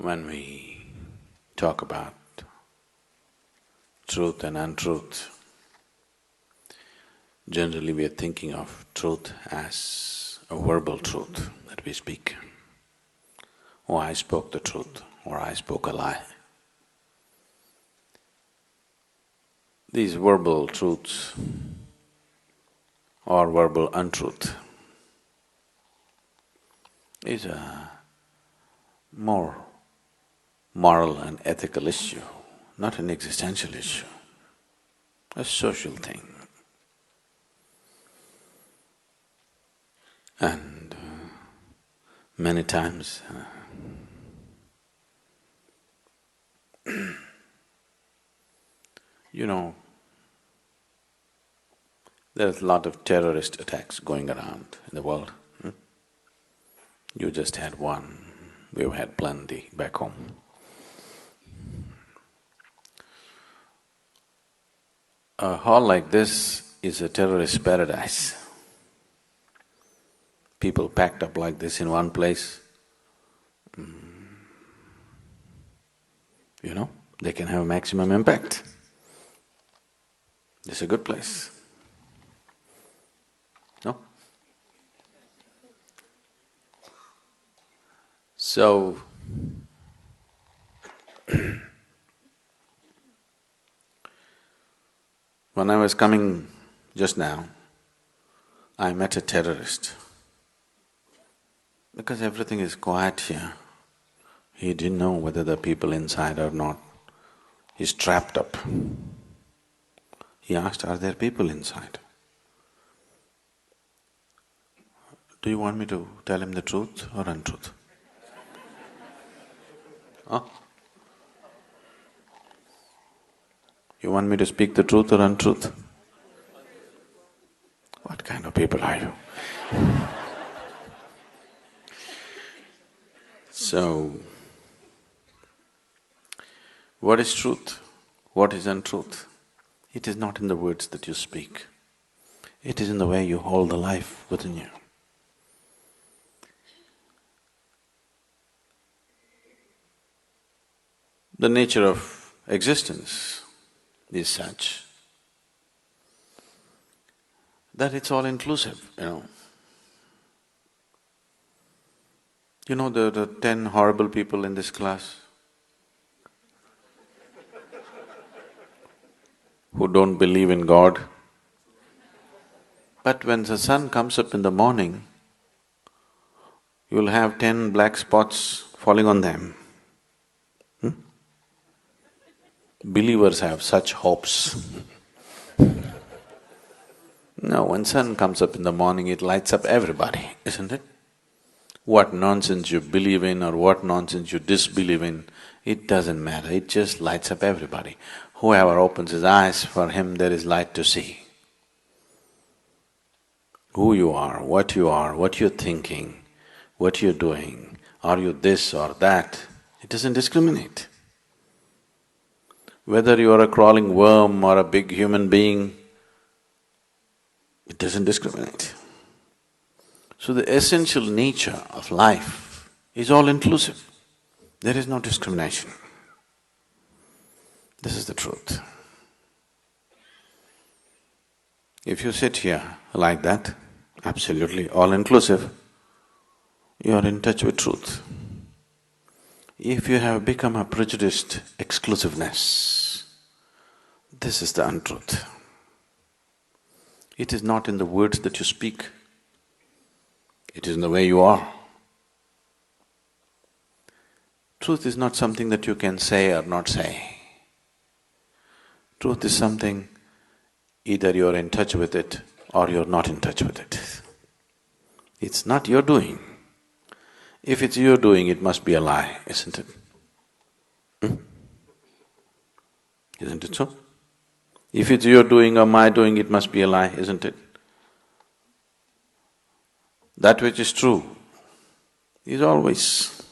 When we talk about truth and untruth, generally we are thinking of truth as a verbal truth that we speak. Oh, I spoke the truth, or I spoke a lie. These verbal truths or verbal untruth is a more moral and ethical issue, not an existential issue, a social thing. And many times you know, there's a lot of terrorist attacks going around in the world. You just had one, we've had plenty back home. A hall like this is a terrorist paradise. People packed up like this in one place, they can have maximum impact. It's a good place. No? So, when I was coming just now, I met a terrorist. Because everything is quiet here, he didn't know whether the people inside or not. He's trapped up. He asked, are there people inside? Do you want me to tell him the truth or untruth? Huh? You want me to speak the truth or untruth? What kind of people are you? So, what is truth? What is untruth? It is not in the words that you speak. It is in the way you hold the life within you. The nature of existence is such that it's all inclusive, You know the 10 horrible people in this class who don't believe in God? But when the sun comes up in the morning, you'll have 10 black spots falling on them. Believers have such hopes. No, when sun comes up in the morning, it lights up everybody, isn't it? What nonsense you believe in or what nonsense you disbelieve in, it doesn't matter, it just lights up everybody. Whoever opens his eyes, for him there is light to see. Who you are, what you're thinking, what you're doing, are you this or that, it doesn't discriminate. Whether you are a crawling worm or a big human being, it doesn't discriminate. So the essential nature of life is all inclusive. There is no discrimination. This is the truth. If you sit here like that, absolutely all inclusive, you are in touch with truth. If you have become a prejudiced exclusiveness, this is the untruth. It is not in the words that you speak, it is in the way you are. Truth is not something that you can say or not say. Truth is something, either you're in touch with it or you're not in touch with it. It's not your doing. If it's your doing, it must be a lie, isn't it? Isn't it so? If it's your doing or my doing, it must be a lie, isn't it? That which is true is always.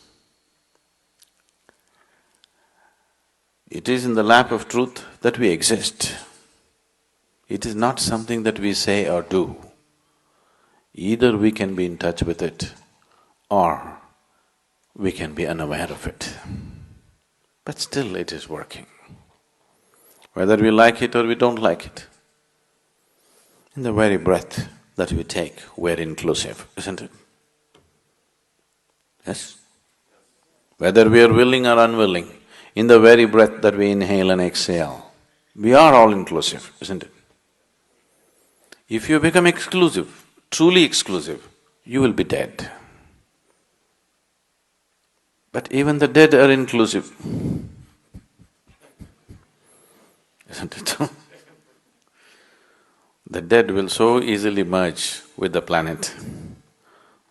It is in the lap of truth that we exist. It is not something that we say or do. Either we can be in touch with it or we can be unaware of it. but still it is working. Whether we like it or we don't like it. In the very breath that we take, we're inclusive, isn't it? Yes? Whether we are willing or unwilling, in the very breath that we inhale and exhale, we are all inclusive, isn't it? If you become exclusive, truly exclusive, you will be dead. But even the dead are inclusive, isn't it? The dead will so easily merge with the planet.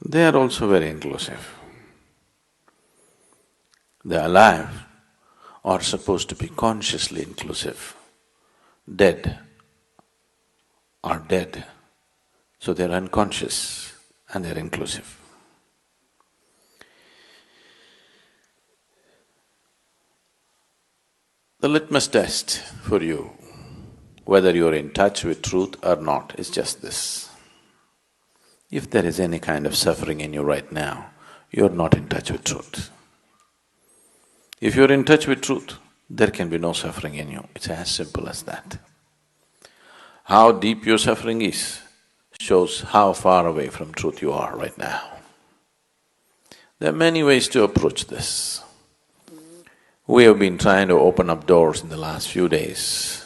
They are also very inclusive. The alive are supposed to be consciously inclusive. Dead are dead, so they're unconscious and they're inclusive. The litmus test for you, whether you're in touch with truth or not, is just this. If there is any kind of suffering in you right now, you're not in touch with truth. If you're in touch with truth, there can be no suffering in you. It's as simple as that. How deep your suffering is shows how far away from truth you are right now. There are many ways to approach this. We have been trying to open up doors in the last few days.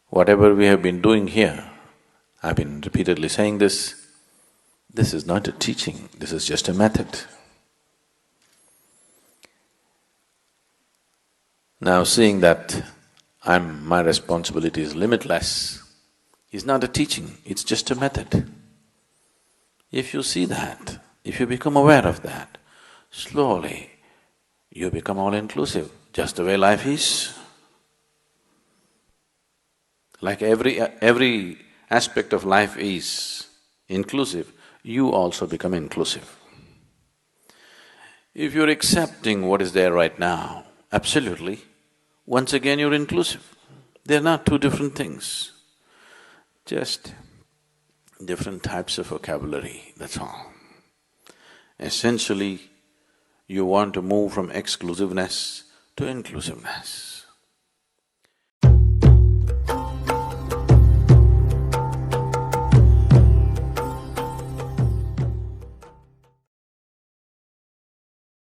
Whatever we have been doing here, I've been repeatedly saying this is not a teaching, this is just a method. Now seeing that my responsibility is limitless, is not a teaching, it's just a method. If you see that, if you become aware of that, slowly you become all-inclusive, just the way life is. Like every aspect of life is inclusive, you also become inclusive. If you're accepting what is there right now, absolutely, once again you're inclusive. They're not two different things, just different types of vocabulary, that's all. Essentially, you want to move from exclusiveness to inclusiveness.